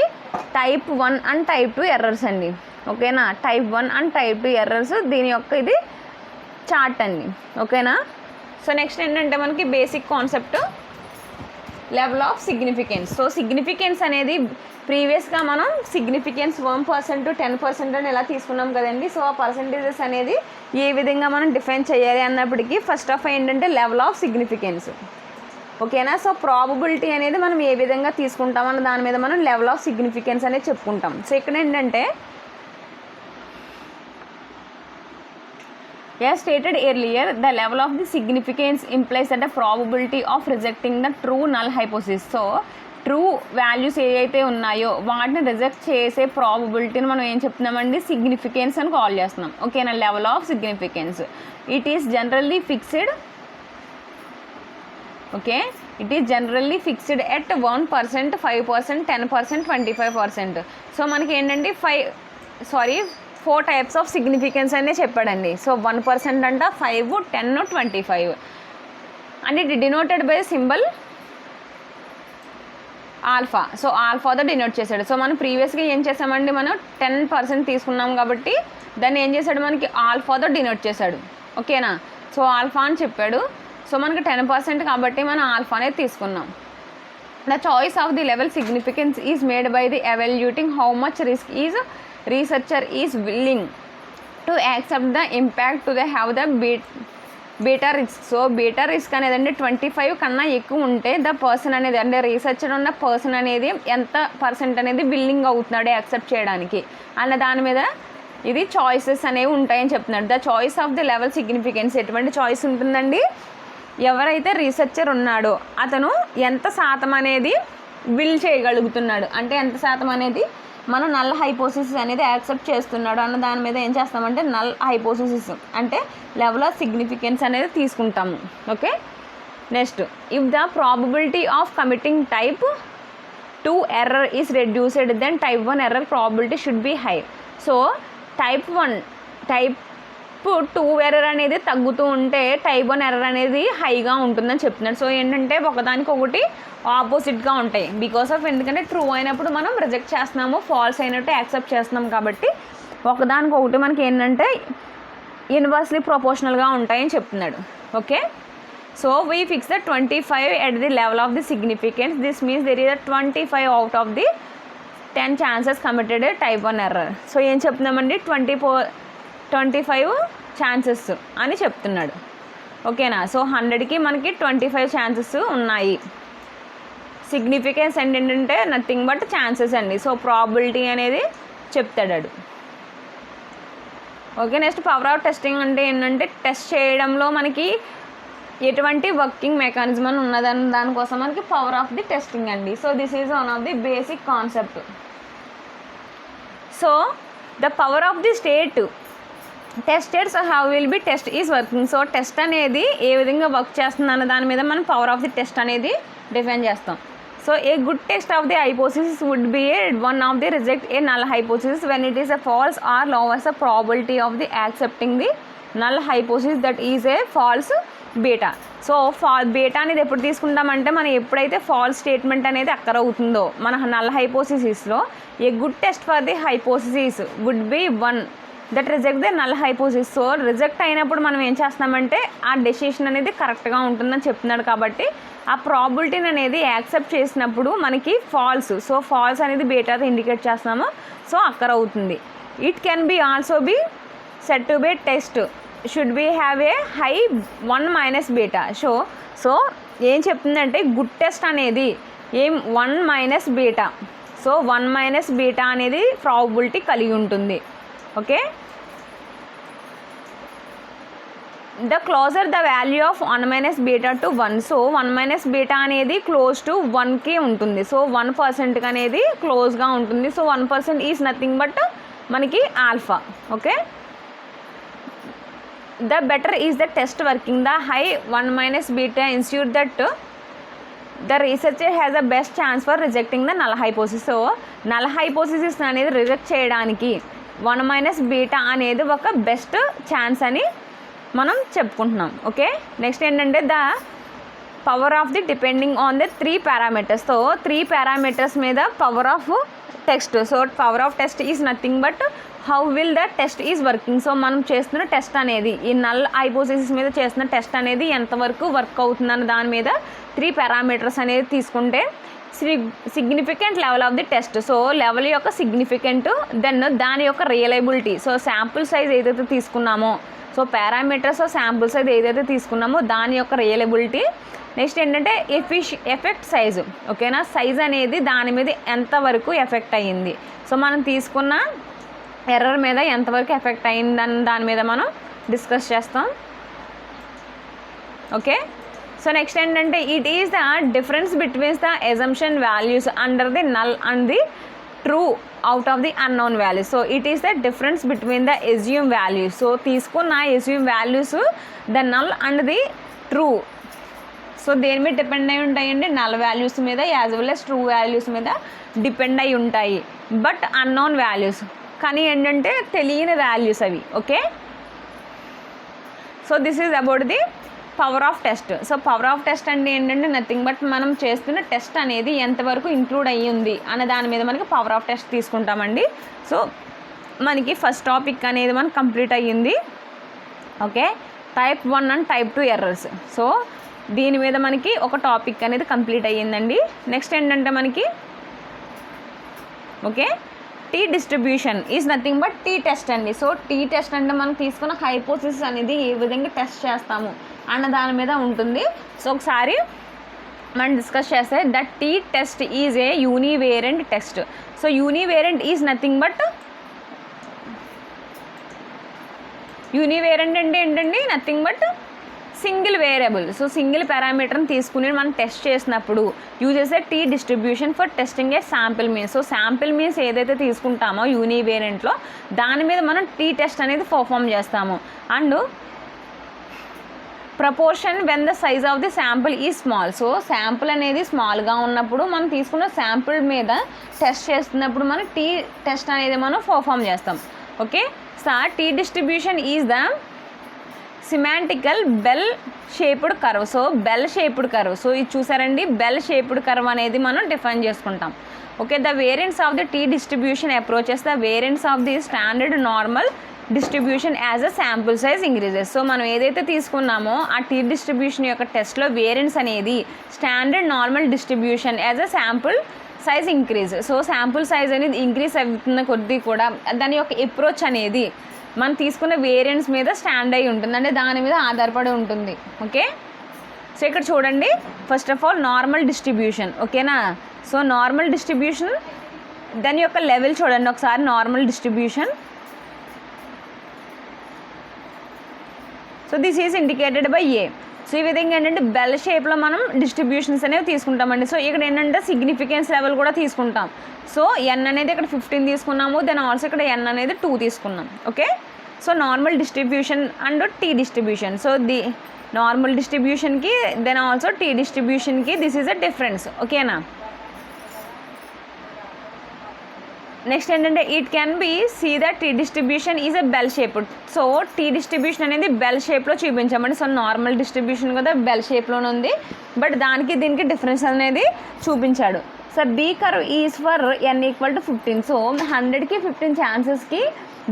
type 1 and type 2 errors అండి. ఓకేనా. టైప్ 1 అండ్ టైప్ 2 ఎర్రర్స్ దీని యొక్క ఇది చార్ట్ అండి. ఓకేనా. సో నెక్స్ట్ ఏంటంటే మనకి basic concept level of significance. So significance అనేది ప్రీవియస్గా మనం సిగ్నిఫికెన్స్ 1% 10% అని ఎలా తీసుకున్నాం కదండి. సో ఆ పర్సంటేజెస్ అనేది ఏ విధంగా మనం డిఫైన్ చేయాలి అన్నప్పటికీ ఫస్ట్ ఆఫ్ ఏంటంటే లెవెల్ ఆఫ్ సిగ్నిఫికెన్స్. ఓకేనా. సో ప్రాబబిలిటీ అనేది మనం ఏ విధంగా తీసుకుంటామన్న దాని మీద మనం లెవెల్ ఆఫ్ సిగ్నిఫికెన్స్ అనేది చెప్పుకుంటాం. సో ఇక్కడ ఏంటంటే as stated earlier, the level of the significance implies that the probability of rejecting the true null hypothesis. So true values ఏవైతే ఉన్నాయో వాటిని రిజెక్ట్ చేసే ప్రాబబిలిటీని మనం ఏం చెప్తున్నామండి, సిగ్నిఫికెన్స్ అని కాల్ చేస్తున్నాం. ఓకేనా. Level of significance it is generally fixed. Okay. It is generally fixed at 1%, 5%, 10%, 25%. So మనకి ఏంటంటే 4 టైప్స్ ఆఫ్ సిగ్నిఫికెన్స్ అనే చెప్పాడండి. సో 1% అంట, 5, 10, 25 and it denoted by symbol alpha. So ఆల్ఫాతో డినోట్ చేశాడు. సో మనం ప్రీవియస్గా ఏం చేసామండి, మనం 10% తీసుకున్నాం కాబట్టి దాన్ని ఏం చేశాడు, మనకి ఆల్ఫాతో డినోట్ చేశాడు. ఓకేనా. సో ఆల్ఫా అని చెప్పాడు. సో మనకి 10% కాబట్టి మనం ఆల్ఫా అనేది తీసుకున్నాం. The choice of the level significance is made by the evaluating how much risk is researcher is willing to accept the impact to the have the beta risk. So beta risk అనేది అంటే 25 కన్నా ఎక్కువ ఉంటే the person అనేది అంటే researcher ఉన్న person అనేది ఎంత % అనేది విల్లింగ్ అవుతున్నాడు యాక్సెప్ట్ చేయడానికి అన్న దాని మీద ఇది చాయిసెస్ అనేవి ఉంటాయని చెప్తున్నాడు. The choice of the level significance ఎటువంటి చాయిస్ ఉంటుందండి, ఎవరైతే రీసెర్చర్ ఉన్నాడో అతను ఎంత శాతం అనేది విల్ చేయగలుగుతున్నాడు, అంటే ఎంత శాతం అనేది మనం నల్ హైపోథిసిస్ అనేది యాక్సెప్ట్ చేస్తున్నాడు అన్న దాని మీద ఏం చేస్తామంటే నల్ హైపోథిసిస్ అంటే లెవెల్ ఆఫ్ సిగ్నిఫికెన్స్ అనేది తీసుకుంటాము. Okay. Next if the probability of committing type 2 error is reduced then type 1 error probability should be high. So type 2 error అనేది తగ్గుతూ ఉంటే టైప్ 1 ఎర్రర్ అనేది హైగా ఉంటుందని చెప్తున్నాడు. సో ఏంటంటే ఒకదానికొకటి ఆపోజిట్గా ఉంటాయి. బికాస్ ఆఫ్ ఎందుకంటే ట్రూ అయినప్పుడు మనం రిజెక్ట్ చేస్తున్నాము, ఫాల్స్ అయినట్టు యాక్సెప్ట్ చేస్తున్నాం కాబట్టి ఒకదానికొకటి మనకి ఏంటంటే ఇన్వర్స్లీ ప్రపోర్షనల్గా ఉంటాయని చెప్తున్నాడు. Okay. So we fix the 25 at the level of the significance. This means there is the 25 out of the 10 chances committed type 1 error. So ఏం చెప్తున్నామండి, 25 ఛాన్సెస్ అని చెప్తున్నాడు. ఓకేనా. సో 100కి మనకి 25 ఛాన్సెస్ ఉన్నాయి. సిగ్నిఫికెన్స్ ఏంటంటే నథింగ్ బట్ ఛాన్సెస్ అండి. So probability అనేది చెప్తాడు. Okay. Next power of testing అంటే ఏంటంటే టెస్ట్ చేయడంలో మనకి ఎటువంటి వర్కింగ్ మెకానిజం అని ఉన్నదని దానికోసం మనకి పవర్ ఆఫ్ ది టెస్టింగ్ అండి. So this is one of the basic concept. So the power of the state tested. So how will be test is working. So test అనేది ఏ విధంగా వర్క్ చేస్తుంది అన్న దాని మీద మనం పవర్ ఆఫ్ ది టెస్ట్ అనేది డిఫైన్ చేస్తాం. So a good test of the hypothesis would be a one of the reject a null hypothesis when it is a false or lowers the probability of the accepting the null hypothesis that is a false beta. So beta అనేది ఎప్పుడు తీసుకుంటామంటే మనం ఎప్పుడైతే false statement అనేది occur అవుతుందో మన null హైపోథిసిస్లో a good test for the hypothesis would be one that reject the null hypothesis. So reject అయినప్పుడు మనం ఏం చేస్తామంటే ఆ డెసిషన్ అనేది కరెక్ట్గా ఉంటుందని చెప్తున్నాడు కాబట్టి ఆ ప్రాబిలిటీని అనేది యాక్సెప్ట్ చేసినప్పుడు మనకి ఫాల్స్. సో ఫాల్స్ అనేది బీటాతో ఇండికేట్ చేస్తున్నాము. సో అక్కర్ అవుతుంది. It can be also be set to be test should be have a high 1 - beta. So ఏం చెప్తుందంటే గుడ్ టెస్ట్ అనేది ఏం 1 - బీటా. సో 1 - బీటా అనేది ప్రాబిలిటీ కలిగి ఉంటుంది. Okay, the closer the value of 1 - beta to 1. So 1 - beta అనేది close to 1కి ఉంటుంది. సో 1% అనేది క్లోజ్గా ఉంటుంది. సో 1% ఈజ్ నథింగ్ బట్ మనకి alpha. Okay, the better is the test working. The high 1 - beta ensure that the researcher has the best chance for rejecting the null hypothesis. So null hypothesis అనేది reject చేయడానికి 1 - beta అనేది ఒక best chance అని మనం చెప్పుకుంటున్నాం. Okay, next ఏంటంటే the power of the depending on the 3 parameters. So 3 parameters మీద power of test. So power of test is nothing but how will the test is working. So మనం చేస్తున్న test అనేది ఈ null hypothesis మీద చేస్తున్న test అనేది ఎంతవరకు work అవుతుందన్న దాని మీద 3 పారామీటర్స్ అనేది తీసుకుంటే significant level of the test. So level యొక్క సిగ్నిఫికెంట్, దెన్ దాని యొక్క రియలబిలిటీ. సో శాంపుల్ సైజ్ ఏదైతే తీసుకున్నామో, సో పారామీటర్స్ శాంపుల్ సైజ్ ఏదైతే తీసుకున్నామో దాని యొక్క రియలబిలిటీ. నెక్స్ట్ ఏంటంటే ఎఫెక్ట్ సైజు. ఓకేనా, సైజ్ అనేది దాని మీద ఎంతవరకు ఎఫెక్ట్ అయ్యింది. సో మనం తీసుకున్న ఎర్రర్ మీద ఎంతవరకు ఎఫెక్ట్ అయిందని దాని మీద మనం డిస్కస్ చేస్తాం. ఓకే, సో నెక్స్ట్ ఏంటంటే it is the difference betweens the assumption values under the null and the true out of the unknown values. So it is the difference between the assume values. So తీసుకున్న assume values the null and the true. So దేని మీద depend అయి ఉంటాయండి? Null values మీద as well as true values మీద depend అయి ఉంటాయి. But unknown values కానీ ఏంటంటే తెలియని వాల్యూస్ అవి. Okay, so this is about the power of test. So power of test అంటే ఏంటంటే నథింగ్ బట్ మనం చేస్తున్న టెస్ట్ అనేది ఎంతవరకు ఇంక్లూడ్ అయ్యి ఉంది అనే దాని మీద మనకి పవర్ ఆఫ్ టెస్ట్ తీసుకుంటామండి. సో మనకి ఫస్ట్ టాపిక్ అనేది మనకు కంప్లీట్ అయ్యింది. Okay, type 1 and type 2 errors. So దీని మీద మనకి ఒక టాపిక్ అనేది కంప్లీట్ అయ్యిందండి. నెక్స్ట్ ఏంటంటే మనకి okay t distribution is nothing but t test అండి. సో టీ టెస్ట్ అంటే మనం తీసుకున్న హైపోథిసిస్ అనేది ఏ విధంగా టెస్ట్ చేస్తాము అన్న దాని మీద ఉంటుంది. సో ఒకసారి మనం డిస్కస్ చేస్తే that T test is a univariant test. So univariant is nothing but univariant అంటే ఏంటండి? Nothing but single variable. So single పారామీటర్ని తీసుకుని మనం టెస్ట్ చేసినప్పుడు యూజ్ చేసే T distribution for testing a sample means. So sample means ఏదైతే తీసుకుంటామో యూనివేరియంట్లో దాని మీద మనం టీ టెస్ట్ అనేది పర్ఫామ్ చేస్తాము. And proportion when the size of the sample ఈ స్మాల్. సో శాంపుల్ అనేది స్మాల్గా ఉన్నప్పుడు మనం తీసుకున్న శాంపుల్ మీద టెస్ట్ చేస్తున్నప్పుడు మనం టీ టెస్ట్ అనేది మనం పర్ఫామ్ చేస్తాం. Okay, so T distribution is the symmetrical bell shaped curve. So bell shaped curve. So ఇది చూసారండి, బెల్ షేప్డ్ కర్వ్ అనేది మనం డిఫైన్ చేసుకుంటాం. Okay, the variants of the T distribution approaches the variants of the standard normal distribution as a sample size increases. So మనం ఏదైతే తీసుకున్నామో ఆ tea distribution యొక్క టెస్ట్లో వేరియంట్స్ అనేది standard normal distribution as a sample size increase. So sample size అనేది increase అవుతున్న కొద్దీ కూడా దాని యొక్క అప్రోచ్ అనేది మనం తీసుకున్న వేరియంట్స్ మీద స్టాండ్ అయి ఉంటుంది, అంటే దాని మీద ఆధారపడి ఉంటుంది. ఓకే, సో ఇక్కడ చూడండి, first of all normal distribution. ఓకేనా, సో నార్మల్ డిస్ట్రిబ్యూషన్ దాని యొక్క లెవెల్ చూడండి ఒకసారి. Normal distribution, so this is indicated by A. So ఈ విధంగా ఏంటంటే బెల్ షేప్లో మనం డిస్ట్రిబ్యూషన్స్ అనేవి తీసుకుంటామండి. సో ఇక్కడ ఏంటంటే సిగ్నిఫికెన్స్ లెవెల్ కూడా తీసుకుంటాం. సో ఎన్ అనేది ఇక్కడ 15 తీసుకున్నాము, దెన్ ఆల్సో ఇక్కడ ఎన్ అనేది 2 తీసుకున్నాం. Okay, so normal distribution and T distribution. So the normal డిస్ట్రిబ్యూషన్కి దెన్ ఆల్సో టీ డిస్ట్రిబ్యూషన్కి దిస్ ఈజ్ అ డిఫరెన్స్. ఓకేనా. నెక్స్ట్ ఏంటంటే it can be see that T distribution is a bell shape. So T distribution అనేది bell షేప్లో చూపించామండి. So normal distribution కూడా bell షేప్లోనే ఉంది, బట్ దానికి దీనికి డిఫరెన్స్ అనేది చూపించాడు. So B curve is for n = 15. So 100కి 15 ఛాన్సెస్కి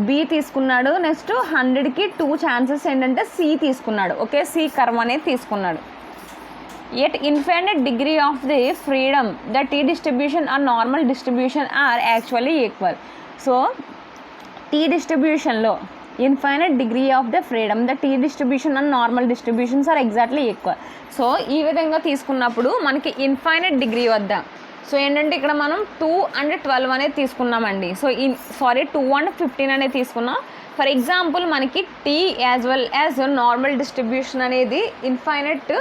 బి తీసుకున్నాడు. నెక్స్ట్ 100కి 2 ఛాన్సెస్ ఏంటంటే సి తీసుకున్నాడు. ఓకే, సి కర్వ్ అనేది తీసుకున్నాడు. Yet infinite degree of the freedom, the T distribution or normal distribution are actually equal. So T distribution lo infinite degree of the freedom, the T distribution and normal distributions are exactly equal. So ఈ విధంగా తీసుకున్నప్పుడు మనకి infinite degree వద్ద so ఏంటంటే ఇక్కడ మనం 2 and 12 అనేది తీసుకున్నామండి. సో 2 and 15 అనేది తీసుకున్నాం. ఫర్ ఎగ్జాంపుల్ మనకి t as well as normal distribution అనేది ఇన్ఫైనైట్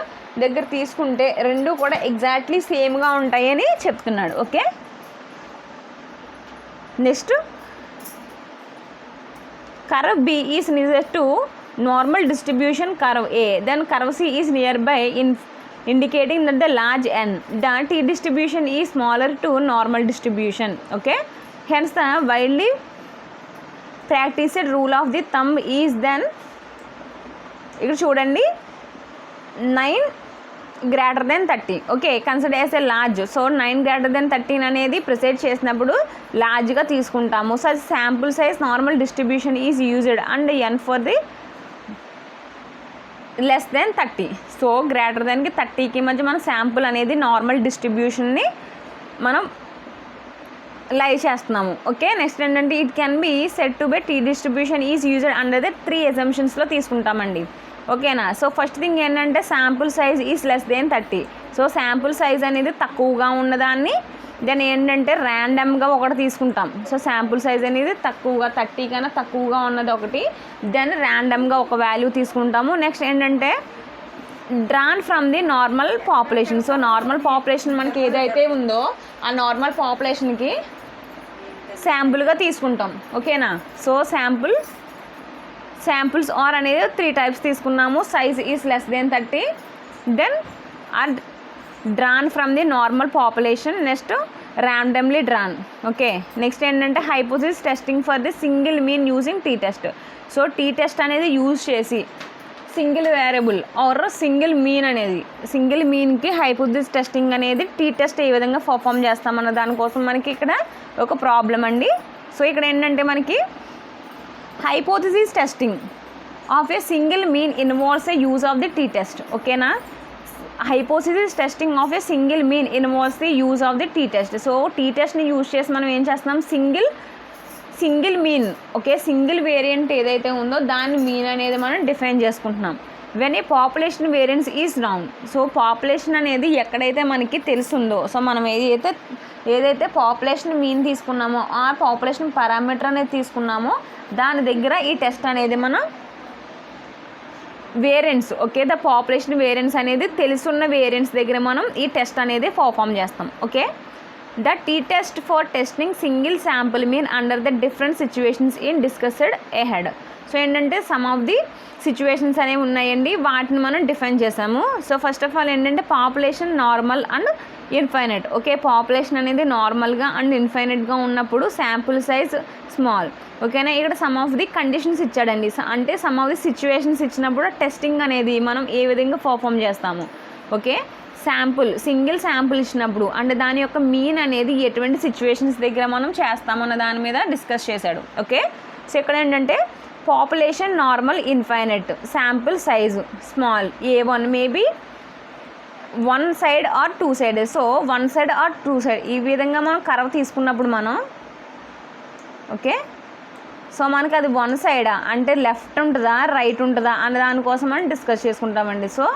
దగ్గర తీసుకుంటే రెండు కూడా ఎగ్జాక్ట్లీ సేమ్గా ఉంటాయని చెప్తున్నాడు. Okay, next curve B is near to normal distribution curve A, then curve C is near by indicating that the large n, the T distribution is smaller to normal distribution. Okay, hence the widely practiced rule of the thumb is then ఇక్కడ చూడండి 9 greater than 30. Okay, consider as a large. So 9 greater than 13 అనేది ప్రిసైడ్ చేసినప్పుడు లార్జ్గా తీసుకుంటాము. So sample size normal distribution is used and n for the less than 30. So greater దెన్కి 30కి మధ్య మన శాంపుల్ అనేది నార్మల్ డిస్ట్రిబ్యూషన్ని మనం లై చేస్తున్నాము. ఓకే, నెక్స్ట్ ఏంటంటే it can be set to by T distribution is used under the 3 అజంప్షన్స్లో తీసుకుంటామండి. ఓకేనా. సో ఫస్ట్ థింగ్ ఏంటంటే sample size is less than 30. So sample size అనేది తక్కువగా ఉన్నదాన్ని దెన్ ఏంటంటే ర్యాండమ్గా ఒకటి తీసుకుంటాం. సో శాంపుల్ సైజ్ అనేది తక్కువగా 30 కన్నా తక్కువగా ఉన్నది ఒకటి, దెన్ ర్యాండమ్గా ఒక వాల్యూ తీసుకుంటాము. నెక్స్ట్ ఏంటంటే drawn from the normal population. So normal population మనకి ఏదైతే ఉందో ఆ నార్మల్ పాపులేషన్కి శాంపుల్గా తీసుకుంటాం. ఓకేనా. సో శాంపుల్స్ ఆర్ అనేది 3 టైప్స్ తీసుకున్నాము. Size is less than 30, then are drawn from the normal population, next randomly drawn. Okay, next ఏంటంటే hypothesis testing for the single mean using T test. So tea test అనేది use చేసి single variable or single mean అనేది single మీన్కి hypothesis testing అనేది T test ఏ విధంగా perform చేస్తామన్న దానికోసం మనకి ఇక్కడ ఒక ప్రాబ్లం అండి. సో ఇక్కడ ఏంటంటే మనకి hypothesis testing of a single mean involves a use of the T test. ఓకేనా. Hypothesis testing of a single mean involves the use of the T test. So T టెస్ట్ని యూజ్ చేసి మనం ఏం చేస్తున్నాం, single mean, okay, single variant ఏదైతే ఉందో దాని mean అనేది మనం డిఫైన్ చేసుకుంటున్నాం. When a population variance is round. So population అనేది ఎక్కడైతే మనకి తెలుస్తుందో, సో మనం ఏదైతే పాపులేషన్ మీన్ తీసుకున్నామో ఆ పాపులేషన్ పారామీటర్ అనేది తీసుకున్నామో దాని దగ్గర ఈ టెస్ట్ అనేది మనం variance, okay, the population variance అనేది తెలుసున్న వేరియన్స్ దగ్గర మనం ఈ టెస్ట్ అనేది పర్ఫామ్ చేస్తాం. Okay, the T test for testing single sample mean under the different situations in discussed ahead. So ఏంటంటే సమ్ ఆఫ్ ది సిచ్యువేషన్స్ అనేవి ఉన్నాయండి, వాటిని మనం డిఫైన్ చేసాము. సో ఫస్ట్ ఆఫ్ ఆల్ ఏంటంటే population normal and infinite. Okay, population అనేది నార్మల్గా and ఇన్ఫైనైట్గా ఉన్నప్పుడు శాంపుల్ సైజ్ స్మాల్. ఓకేనా. ఇక్కడ సమ్ ఆఫ్ ది కండిషన్స్ ఇచ్చాడండి, అంటే సమ్ ఆఫ్ ది సిచ్యువేషన్స్ ఇచ్చినప్పుడు టెస్టింగ్ అనేది మనం ఏ విధంగా పర్ఫామ్ చేస్తాము. ఓకే, సింగిల్ శాంపుల్ ఇచ్చినప్పుడు అంటే దాని యొక్క మీన్ అనేది ఎటువంటి సిచ్యువేషన్స్ దగ్గర మనం చేస్తామన్న దాని మీద డిస్కస్ చేశాడు. ఓకే, సో ఇక్కడ ఏంటంటే population normal infinite, sample size small, A1 maybe 1 side or 2 side. So 1 side or 2 side ఈ విధంగా మనం కర్వ్ తీసుకున్నప్పుడు మనం, ఓకే, సో మనకి అది 1 సైడా అంటే లెఫ్ట్ ఉంటుందా రైట్ ఉంటుందా అనే దానికోసం మనం డిస్కస్ చేసుకుంటామండి. సో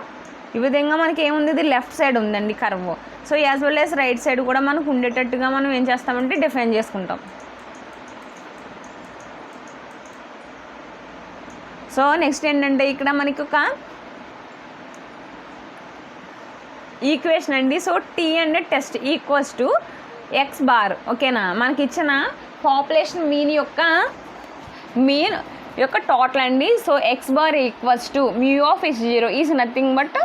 ఈ విధంగా మనకి ఏముంది, ఇది లెఫ్ట్ సైడ్ ఉందండి curve. So as well as right side కూడా మనకు ఉండేటట్టుగా మనం ఏం చేస్తామంటే డిఫైన్ చేసుకుంటాం. సో నెక్స్ట్ ఏంటంటే ఇక్కడ మనకి ఒక ఈక్వేషన్ అండి. So T and test equals to X bar. ఓకేనా. మనకి ఇచ్చిన పాపులేషన్ మీన్ యొక్క మీన్ యొక్క టోటల్ అండి. So X bar equals to mu of H0 is nothing but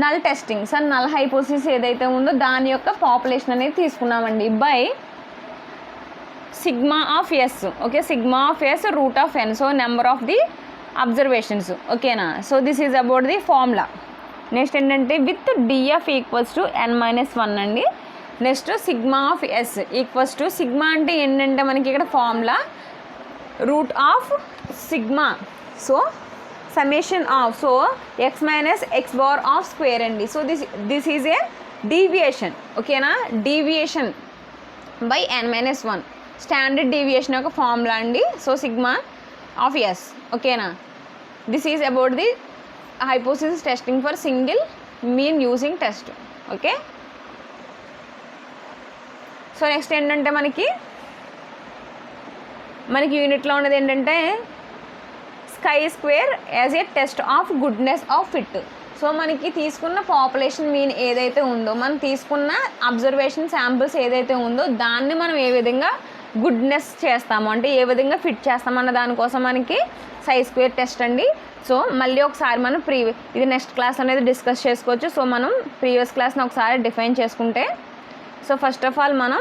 null testing. So null hypothesis ఏదైతే ఉందో దాని యొక్క పాపులేషన్ అనేది తీసుకున్నామండి by sigma of S. Okay, sigma of S root of N. So number of the observations. ఓకేనా. So this is about the formula. Next ఏంటంటే with DF equals to n-1 అండి. Next sigma of S equals to sigma అంటే ఏంటంటే మనకి ఇక్కడ formula root of sigma. So summation of so X minus X bar of square అండి. So this is a deviation. ఓకేనా, deviation by n-1 standard deviation యొక్క formula అండి. So sigma of S. ఓకేనా, this is about the hypothesis testing for single mean using test. Okay, so next ఏంటంటే మనకి యూనిట్లో ఉన్నది ఏంటంటే sky square as a test of goodness of fit. So మనకి తీసుకున్న పాపులేషన్ మీన్ ఏదైతే ఉందో, మనం తీసుకున్న అబ్జర్వేషన్ శాంపిల్స్ ఏదైతే ఉందో దాన్ని మనం ఏ విధంగా గుడ్నెస్ చేస్తాము అంటే ఏ విధంగా ఫిట్ చేస్తామన్న దానికోసం మనకి సై స్క్వేర్ టెస్ట్ అండి. సో మళ్ళీ ఒకసారి మనం ఇది నెక్స్ట్ క్లాస్ అనేది డిస్కస్ చేసుకోవచ్చు. సో మనం ప్రీవియస్ క్లాస్ని ఒకసారి డిఫైన్ చేసుకుంటే, సో ఫస్ట్ ఆఫ్ ఆల్ మనం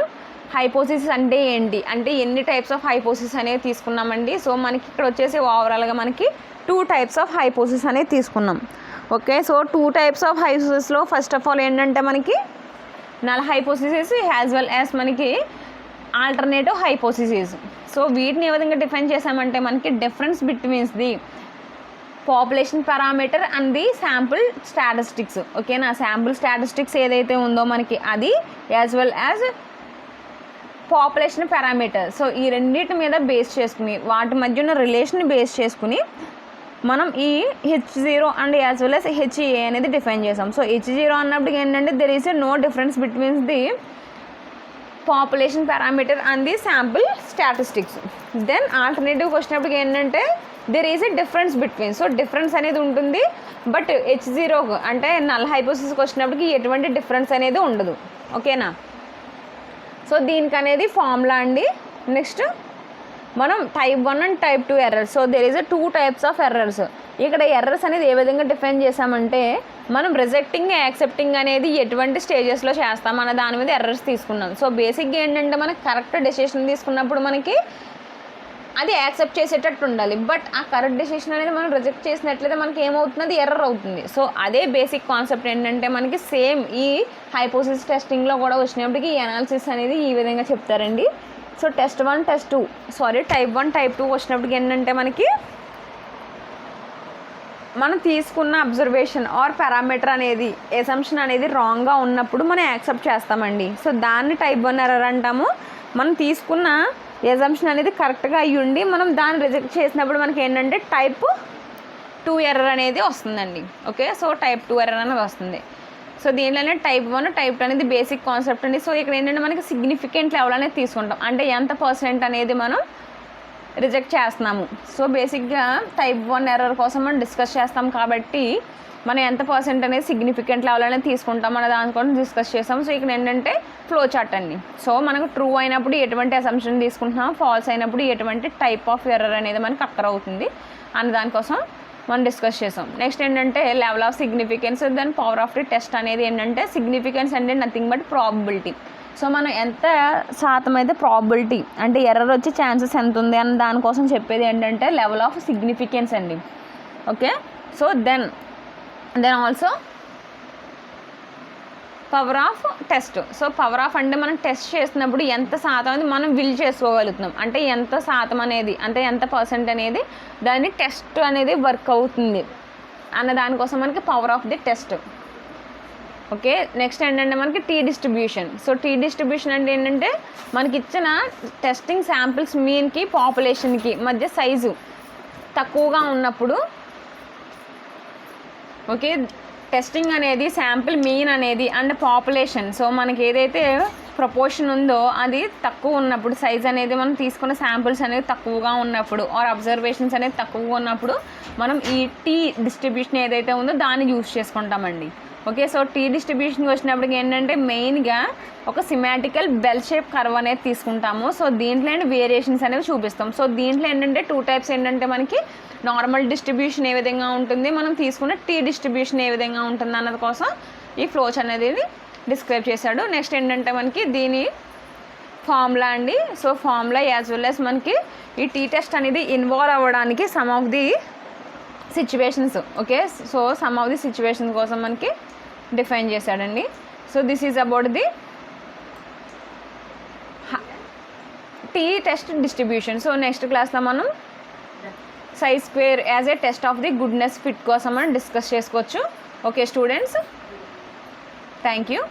హైపోథిసిస్ అంటే ఏంటి అంటే ఎన్ని టైప్స్ ఆఫ్ హైపోథిసిస్ అనేది తీసుకున్నామండి. సో మనకి ఇక్కడ వచ్చేసి ఓవరాల్గా మనకి 2 టైప్స్ ఆఫ్ హైపోథిసిస్ అనేది తీసుకున్నాం. ఓకే, సో 2 టైప్స్ ఆఫ్ హైపోథిసిస్లో ఫస్ట్ ఆఫ్ ఆల్ ఏంటంటే మనకి null hypothesis as well as మనకి ఆల్టర్నేటివ్ హైపోథిసిస్. సో వీటిని ఏ విధంగా డిఫైన్ చేసామంటే మనకి difference betweens the population parameter and the sample statistics. ఓకేనా, శాంపుల్ స్టాటిస్టిక్స్ ఏదైతే ఉందో మనకి అది as well as population parameter. So ఈ రెండింటి మీద బేస్ చేసుకుని వాటి మధ్య ఉన్న రిలేషన్ బేస్ చేసుకుని మనం ఈ H0 and as well as HA అనేది డిఫైన్ చేసాం. సో H0 అన్నప్పటికీ ఏంటంటే there is no difference betweens the population parameter and the sample statistics. Then ఆల్టర్నేటివ్కి వచ్చినప్పటికి ఏంటంటే there is a difference between. So difference అనేది ఉంటుంది బట్ H0 అంటే నల్ హైపోథిసిస్కి వచ్చినప్పటికి ఎటువంటి డిఫరెన్స్ అనేది ఉండదు. ఓకేనా, సో దీనికి అనేది ఫార్ములా అండి. నెక్స్ట్ మనం type 1 and type 2 errors. So there is 2 types of errors. ఇక్కడ ఎర్రర్స్ అనేది ఏ విధంగా డిఫైన్ చేసామంటే మనం రిజెక్టింగ్ యాక్సెప్టింగ్ అనేది ఎటువంటి స్టేజెస్లో చేస్తాం అన్న దాని మీద ఎర్రర్స్ తీసుకున్నాం. సో బేసిక్గా ఏంటంటే మనకి కరెక్ట్ డెసిషన్ తీసుకున్నప్పుడు మనకి అది యాక్సెప్ట్ చేసేటట్టు ఉండాలి. బట్ ఆ కరెక్ట్ డెసిషన్ అనేది మనం రిజెక్ట్ చేసినట్లయితే మనకి ఏమవుతుంది, ఎర్రర్ అవుతుంది. సో అదే బేసిక్ కాన్సెప్ట్ ఏంటంటే మనకి సేమ్ ఈ హైపోథిసిస్ టెస్టింగ్లో కూడా వచ్చినప్పటికీ ఈ అనాలిసిస్ అనేది ఈ విధంగా చెప్తారండి. So test 1 test 2 type 1 type 2 వచ్చినప్పటికి ఏంటంటే మనకి మనం తీసుకున్న అబ్జర్వేషన్ ఆర్ పారామీటర్ అనేది ఎసంప్షన్ అనేది రాంగ్గా ఉన్నప్పుడు మనం యాక్సెప్ట్ చేస్తామండి. సో దాన్ని టైప్ 1 ఎర్రర్ అంటాము. మనం తీసుకున్న ఎసంప్షన్ అనేది కరెక్ట్గా అయ్యి ఉండి మనం దాన్ని రిజెక్ట్ చేసినప్పుడు మనకి ఏంటంటే టైప్ 2 ఎర్రర్ అనేది వస్తుందండి. ఓకే, సో టైప్ 2 ఎర్రర్ అనేది వస్తుంది. సో దీంట్లోనే టైప్ 1 టైప్ 2 అనేది బేసిక్ కాన్సెప్ట్ అండి. సో ఇక్కడ ఏంటంటే మనకి సిగ్నిఫికెంట్ లెవెల్ అనేది తీసుకుంటాం అంటే ఎంత % అనేది మనం రిజెక్ట్ చేస్తున్నాము. సో బేసిక్గా టైప్ 1 ఎర్రర్ కోసం మనం డిస్కస్ చేస్తాం కాబట్టి మనం ఎంత % అనేది సిగ్నిఫికెంట్ లెవెల్ అనేది తీసుకుంటాం అనే దాని కోసం డిస్కస్ చేస్తాం. సో ఇక్కడ ఏంటంటే ఫ్లో చార్ట్ అండి. సో మనకు ట్రూ అయినప్పుడు ఎటువంటి అసంప్షన్ తీసుకుంటున్నాం, ఫాల్స్ అయినప్పుడు ఎటువంటి టైప్ ఆఫ్ ఎర్రర్ అనేది మనకు అక్కర్ అవుతుంది అనే దానికోసం మనం డిస్కస్ చేసాం. నెక్స్ట్ ఏంటంటే level of significance then power of the test అనేది ఏంటంటే సిగ్నిఫికెన్స్ అంటే నథింగ్ బట్ ప్రాబబిలిటీ. సో మనం ఎంత శాతం అయితే ప్రాబబిలిటీ అంటే ఎర్రర్ వచ్చే ఛాన్సెస్ ఎంత ఉంది అన్న దానికోసం చెప్పేది ఏంటంటే లెవెల్ ఆఫ్ సిగ్నిఫికెన్స్ అండి. Okay, so then also power of test. So power of అంటే మనం టెస్ట్ చేసినప్పుడు ఎంత శాతం అనేది మనం విల్ చేసుకోగలుగుతున్నాం అంటే ఎంత శాతం అనేది అంటే ఎంత % అనేది దాన్ని టెస్ట్ అనేది వర్క్ అవుతుంది అన్న దానికోసం మనకి power of the test. Okay, next ఏంటంటే మనకి T distribution. So T distribution అంటే ఏంటంటే మనకి ఇచ్చిన టెస్టింగ్ శాంపిల్స్ మీన్కి పాపులేషన్కి మధ్య సైజు తక్కువగా ఉన్నప్పుడు ఓకే టెస్టింగ్ అనేది శాంపిల్ మీన్ అనేది అండ్ పాపులేషన్ సో మనకి ఏదైతే ప్రపోర్షన్ ఉందో అది తక్కువ ఉన్నప్పుడు సైజ్ అనేది మనం తీసుకున్న శాంపిల్స్ అనేది తక్కువగా ఉన్నప్పుడు ఆర్ అబ్జర్వేషన్స్ అనేది తక్కువగా ఉన్నప్పుడు మనం ఈ టీ డిస్ట్రిబ్యూషన్ ఏదైతే ఉందో దాన్ని యూజ్ చేసుకుంటామండి. ఓకే, సో టీ డిస్ట్రిబ్యూషన్కి వచ్చినప్పటికి ఏంటంటే మెయిన్గా ఒక సిమాటికల్ బెల్ షేప్ కర్వ్ అనేది తీసుకుంటాము. సో దీంట్లో వేరియేషన్స్ అనేవి చూపిస్తాం. సో దీంట్లో ఏంటంటే 2 టైప్స్ ఏంటంటే మనకి నార్మల్ డిస్ట్రిబ్యూషన్ ఏ విధంగా ఉంటుంది, మనం తీసుకున్న టీ డిస్ట్రిబ్యూషన్ ఏ విధంగా ఉంటుంది అన్నది కోసం ఈ ఫ్లోచ్ అనేది డిస్క్రైబ్ చేశాడు. నెక్స్ట్ ఏంటంటే మనకి దీని ఫార్ములా అండి. So formula as well as మనకి ఈ టీ టెస్ట్ అనేది ఇన్వాల్వ్ అవ్వడానికి some of the situations, okay, so some of the situations కోసం మనకి డిఫైన్ చేశాడండి. So this is about the T test distribution. So next క్లాస్లో మనం size square as a test of the goodness fit కోసం మనం discuss చేసుకోవచ్చు. Okay students, thank you.